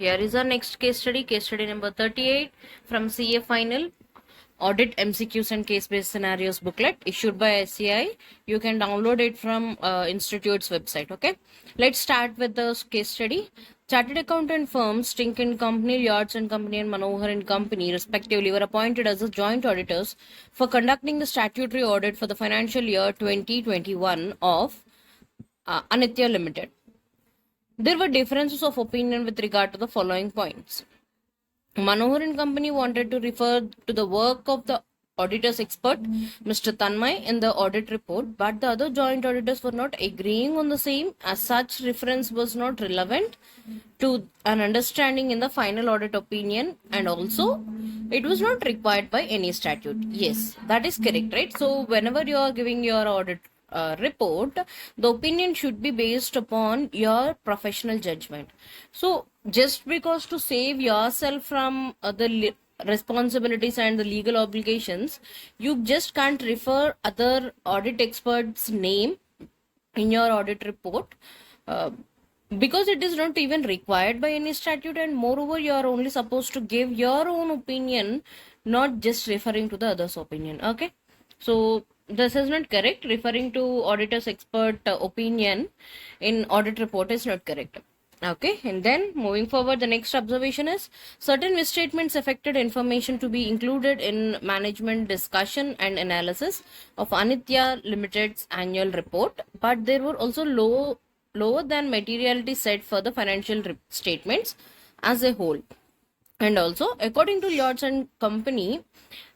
Here is our next case study number 38 from CA Final Audit MCQs and Case-Based Scenarios booklet issued by SCI. You can download it from Institute's website. Okay, let's start with the case study. Chartered accountant firms Stink and Company, Yards and Company, and Manohar and Company, respectively, were appointed as the joint auditors for conducting the statutory audit for the financial year 2021 of Anitya Limited. There were differences of opinion with regard to the following points. Manohar and Company wanted to refer to the work of the auditor's expert, Mr. Tanmay, in the audit report, but the other joint auditors were not agreeing on the same, as such reference was not relevant to an understanding in the final audit opinion, and also it was not required by any statute. Yes, that is correct, right? So whenever you are giving your audit report, the opinion should be based upon your professional judgment. So just because to save yourself from the responsibilities and the legal obligations, you just can't refer other audit experts name in your audit report, because it is not even required by any statute, and moreover you are only supposed to give your own opinion, not just referring to the other's opinion. Okay, so this is not correct. Referring to auditor's expert opinion in audit report is not correct. Okay, and then moving forward, the next observation is certain misstatements affected information to be included in management discussion and analysis of Anitya Limited's annual report, but there were also lower than materiality set for the financial statements as a whole. And also, according to Yards and Company,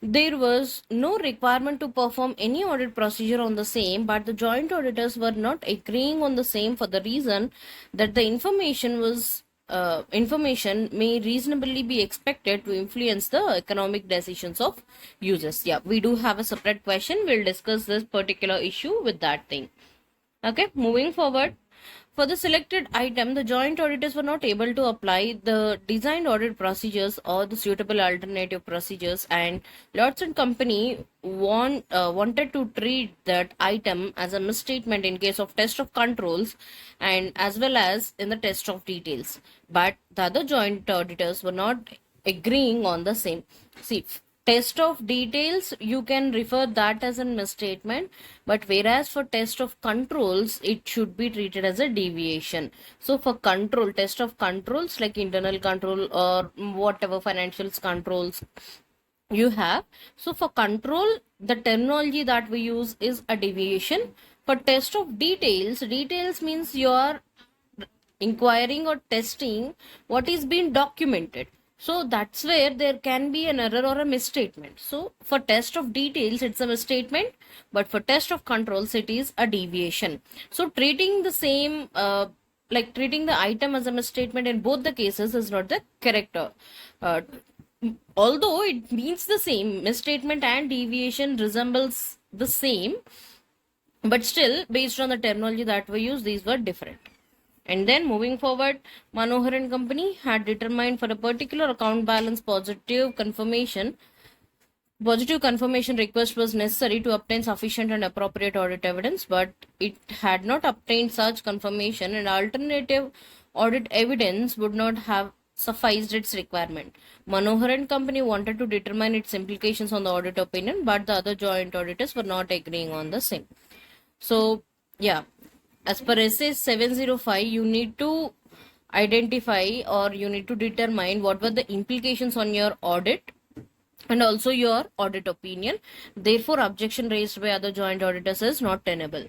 there was no requirement to perform any audit procedure on the same, but the joint auditors were not agreeing on the same for the reason that the information may reasonably be expected to influence the economic decisions of users. Yeah, we do have a separate question. We'll discuss this particular issue with that thing. Okay, moving forward. For the selected item, the joint auditors were not able to apply the designed audit procedures or the suitable alternative procedures, and Lords and Company wanted to treat that item as a misstatement in case of test of controls and as well as in the test of details. But the other joint auditors were not agreeing on the same. See, test of details, you can refer that as a misstatement, but whereas for test of controls, it should be treated as a deviation. So for control, test of controls like internal control or whatever financials controls you have. So for control, the terminology that we use is a deviation. For test of details, details means you are inquiring or testing what is being documented. So that's where there can be an error or a misstatement. So for test of details, it's a misstatement, but for test of controls, it is a deviation. So treating the same, like treating the item as a misstatement in both the cases is not the correct. Although it means the same, misstatement and deviation resembles the same, but still, based on the terminology that we use, these were different. And then moving forward, Manohar and Company had determined for a particular account balance positive confirmation request was necessary to obtain sufficient and appropriate audit evidence, but it had not obtained such confirmation, and alternative audit evidence would not have sufficed its requirement. Manohar and Company wanted to determine its implications on the audit opinion, but the other joint auditors were not agreeing on the same. So, yeah. As per SA 705, you need to identify or you need to determine what were the implications on your audit and also your audit opinion. Therefore, objection raised by other joint auditors is not tenable.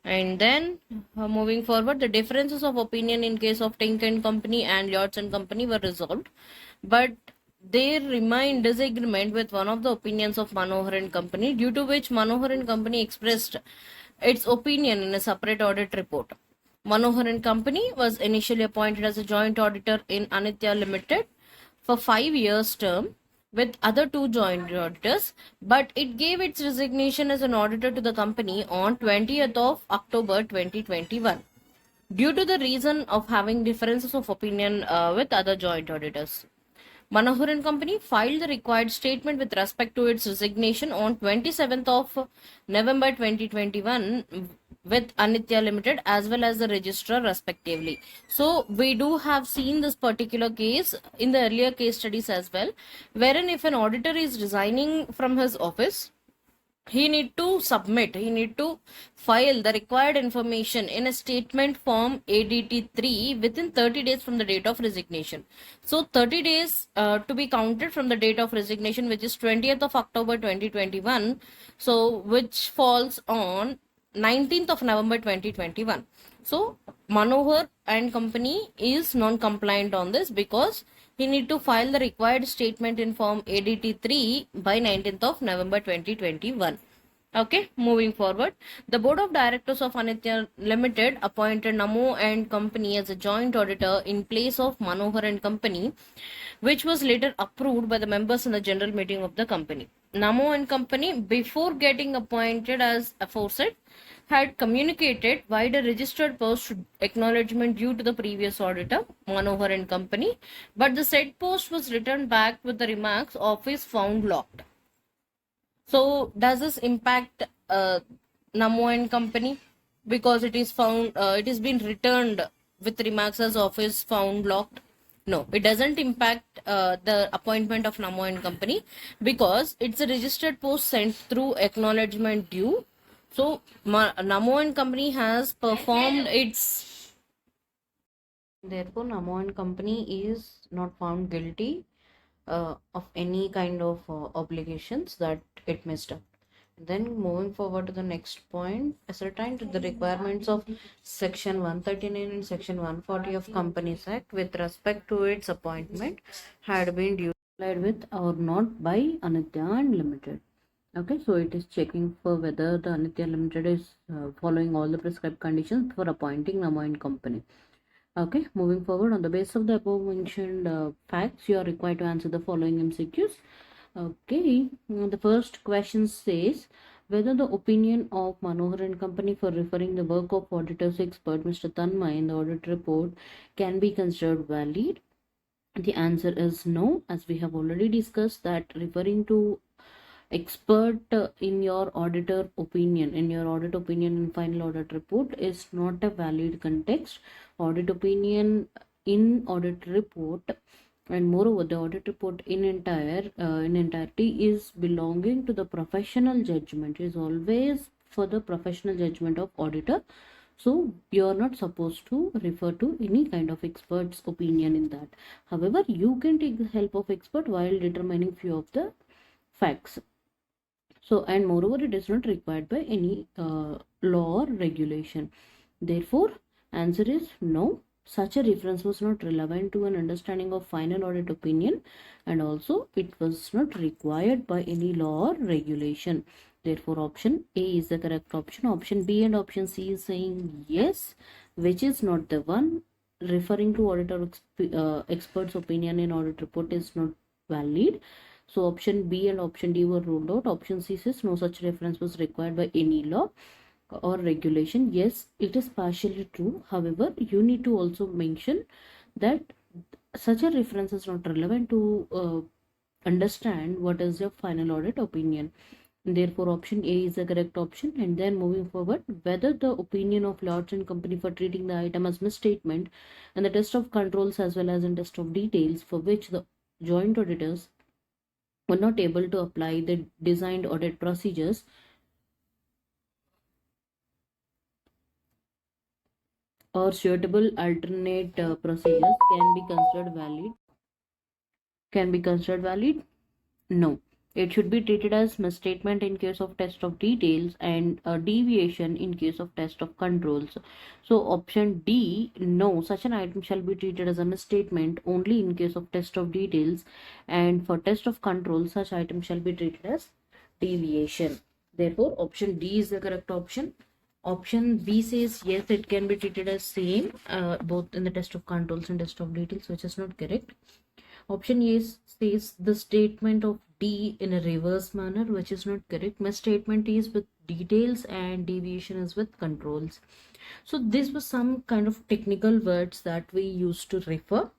And then moving forward, the differences of opinion in case of Tink and Company and Lords and Company were resolved, but there remained disagreement with one of the opinions of Manohar and Company, due to which Manohar and Company expressed its opinion in a separate audit report. Manohar and Company was initially appointed as a joint auditor in Anitya Limited for 5 years term with other two joint auditors, but it gave its resignation as an auditor to the company on 20th of October 2021 due to the reason of having differences of opinion with other joint auditors. Manohar and Company filed the required statement with respect to its resignation on 27th of November 2021 with Anitya Limited as well as the registrar respectively. So we do have seen this particular case in the earlier case studies as well, wherein if an auditor is resigning from his office, he need to file the required information in a statement form ADT3 within 30 days from the date of resignation. So 30 days to be counted from the date of resignation, which is 20th of October 2021, so which falls on 19th of November 2021. So Manohar and company is non-compliant on this because he need to file the required statement in form ADT3 by 19th of November 2021. Okay, moving forward, the board of directors of Anitya Limited appointed Namo and company as a joint auditor in place of Manohar and company, which was later approved by the members in the general meeting of the company. Namo and company, before getting appointed as aforesaid, had communicated via a registered post acknowledgement due to the previous auditor, Manohar and company, but the said post was returned back with the remarks office found locked. So does this impact Namo and company because it is found it has been returned with remarks as office found locked? No, it doesn't impact the appointment of Namo and company because it's a registered post sent through acknowledgement due. So Namo and company has performed its. Therefore, Namo and company is not found guilty of any kind of obligations that it missed up. Then moving forward to the next point, ascertain to the requirements of section 139 and section 140 of Companies Act with respect to its appointment had been duly complied with or not by Anitya and Limited. Okay, so it is checking for whether the Anitya Limited is following all the prescribed conditions for appointing Namo and company. Okay, moving forward, on the basis of the above mentioned facts, you are required to answer the following MCQs. Okay, the first question says whether the opinion of Manohar and company for referring the work of auditor's expert Mr. Tanmay in the audit report can be considered valid. The answer is no, as we have already discussed that referring to expert in your auditor opinion, in your audit opinion and final audit report is not a valid context. Audit opinion in audit report, and moreover the audit report in entirety is belonging to the professional judgment, is always for the professional judgment of auditor. So you are not supposed to refer to any kind of expert's opinion in that. However, you can take the help of expert while determining few of the facts. So, and moreover, it is not required by any law or regulation. Therefore, answer is no. Such a reference was not relevant to an understanding of final audit opinion, and also it was not required by any law or regulation. Therefore, option A is the correct option. Option B and option C is saying yes, which is not the one. Referring to auditor expert's opinion in audit report is not valid. So option B and option D were ruled out. Option C says no such reference was required by any law or regulation. Yes, it is partially true. However, you need to also mention that such a reference is not relevant to understand what is your final audit opinion. Therefore, option A is the correct option. And then moving forward, whether the opinion of Lords and Company for treating the item as misstatement and the test of controls as well as in test of details for which the joint auditors were not able to apply the designed audit procedures or suitable alternate procedures can be considered valid. No, it should be treated as misstatement in case of test of details and a deviation in case of test of controls. So option D, no, such an item shall be treated as a misstatement only in case of test of details, and for test of control such item shall be treated as deviation. Therefore, option D is the correct option. Option B says yes, it can be treated as same both in the test of controls and test of details, which is not correct. Option A says the statement of D in a reverse manner, which is not correct. Misstatement is with details and deviation is with controls. So this was some kind of technical words that we used to refer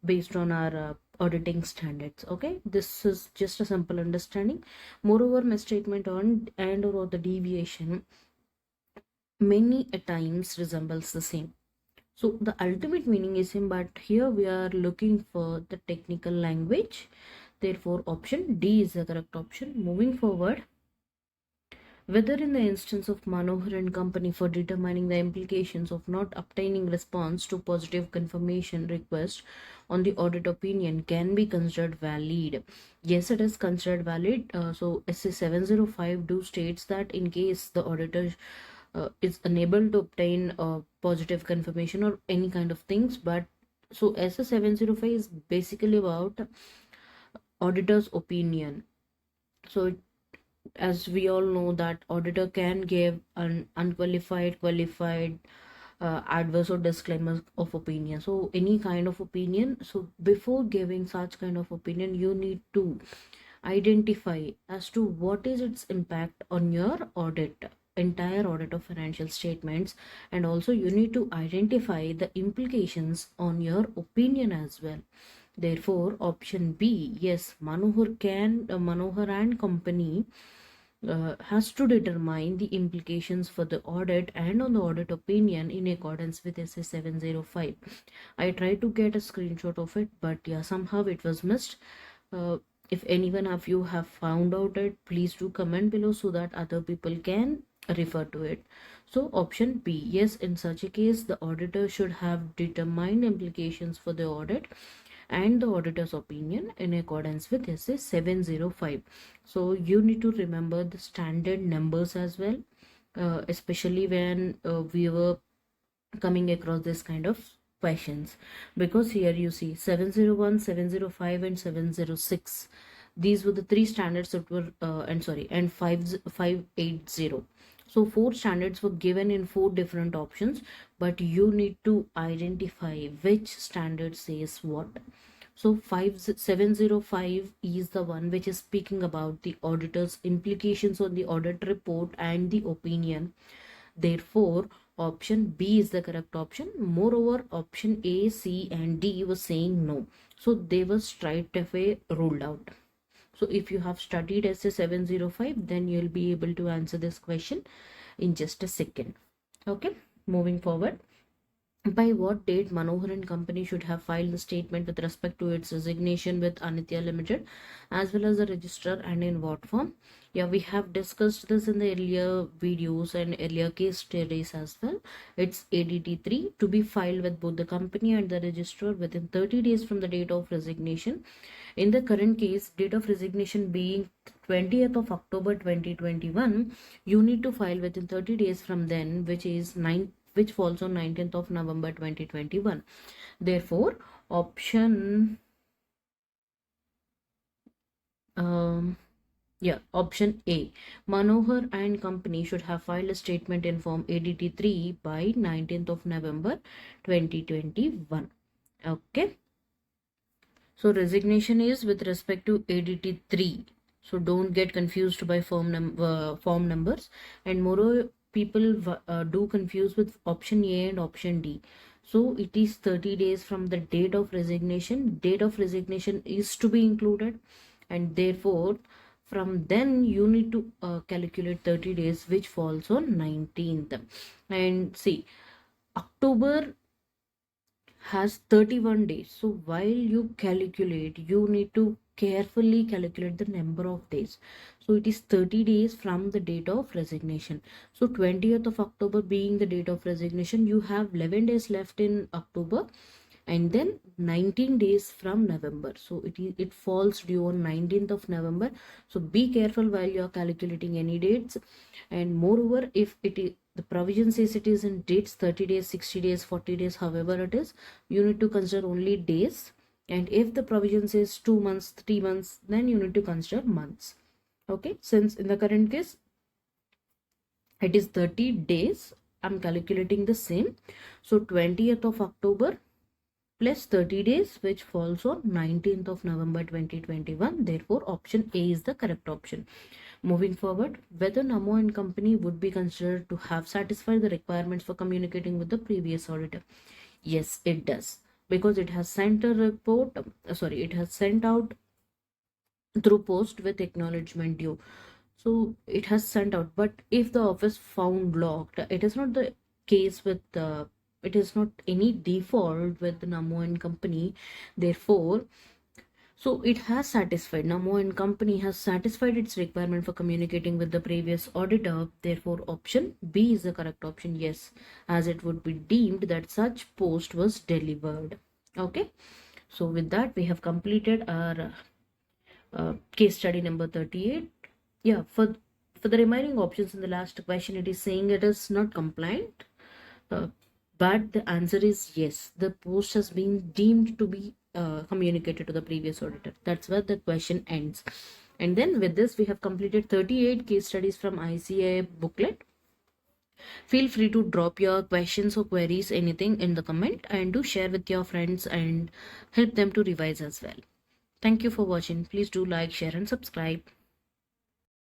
based on our auditing standards. Okay, this is just a simple understanding. Moreover, misstatement on and or the deviation many a times resembles the same. So the ultimate meaning is same, but here we are looking for the technical language. Therefore, option D is the correct option. Moving forward, whether in the instance of Manohar and company for determining the implications of not obtaining response to positive confirmation request on the audit opinion can be considered valid. Yes, it is considered valid. So SA 705 do states that in case the auditor is unable to obtain positive confirmation or any kind of things, but so SA 705 is basically about auditor's opinion. So as we all know that auditor can give an unqualified, qualified, adverse or disclaimer of opinion, so any kind of opinion. So before giving such kind of opinion, you need to identify as to what is its impact on your audit, entire audit of financial statements, and also you need to identify the implications on your opinion as well. Therefore, option B, yes, Manohar and company has to determine the implications for the audit and on the audit opinion in accordance with SA 705. I tried to get a screenshot of it, but yeah, somehow it was missed. If anyone of you have found out it, please do comment below so that other people can refer to it. So option B, yes, in such a case the auditor should have determined implications for the audit and the auditor's opinion in accordance with SA 705. So you need to remember the standard numbers as well, especially when we were coming across this kind of questions, because here you see 701, 705 and 706. These were the three standards that were and 580. So four standards were given in four different options, but you need to identify which standard says what. So 5705 is the one which is speaking about the auditor's implications on the audit report and the opinion. Therefore, option B is the correct option. Moreover, option A, C, and D was saying no. So they were straight away ruled out. So if you have studied SA 705, then you'll be able to answer this question in just a second. Okay, moving forward. By what date Manohar and company should have filed the statement with respect to its resignation with Anitya Limited, as well as the registrar, and in what form? Yeah, we have discussed this in the earlier videos and earlier case studies as well. It's ADT3 to be filed with both the company and the registrar within 30 days from the date of resignation. In the current case, date of resignation being 20th of October 2021, you need to file within 30 days from then, which falls on 19th of November 2021. Therefore, option option A, Manohar and company should have filed a statement in form ADT3 by 19th of November 2021. Okay. So resignation is with respect to ADT3. So don't get confused by form numbers. And moreover, people do confuse with option A and option D. So it is 30 days from the date of resignation. Date of resignation is to be included, and therefore from then you need to calculate 30 days, which falls on 19th. And see, October has 31 days. So while you calculate, you need to carefully calculate the number of days. So it is 30 days from the date of resignation. So 20th of October being the date of resignation, you have 11 days left in October, and then 19 days from November. So it falls due on 19th of November. So be careful while you are calculating any dates. And moreover, if it is the provision says it is in dates 30 days, 60 days, 40 days, however it is, you need to consider only days. And if the provision says 2 months, 3 months, then you need to consider months. Okay, since in the current case it is 30 days, I'm calculating the same. So 20th of October plus 30 days, which falls on 19th of November 2021. Therefore, option A is the correct option. Moving forward, whether Namo and company would be considered to have satisfied the requirements for communicating with the previous auditor. Yes, it does, because it has sent a report, it has sent out through post with acknowledgement due. So it has sent out, but if the office found locked, it is not the case with it is not any default with Namo and company. Therefore, so it has satisfied, Namo and company has satisfied its requirement for communicating with the previous auditor. Therefore, option B is the correct option. Yes, as it would be deemed that such post was delivered. Okay. So with that, we have completed our case study number 38. Yeah, for the remaining options in the last question, it is saying it is not compliant, uh, but the answer is yes, the post has been deemed to be communicated to the previous auditor. That's where the question ends. And then with this, we have completed 38 case studies from ICA booklet. Feel free to drop your questions or queries, anything in the comment, and do share with your friends and help them to revise as well. Thank you for watching. Please do like, share, and subscribe.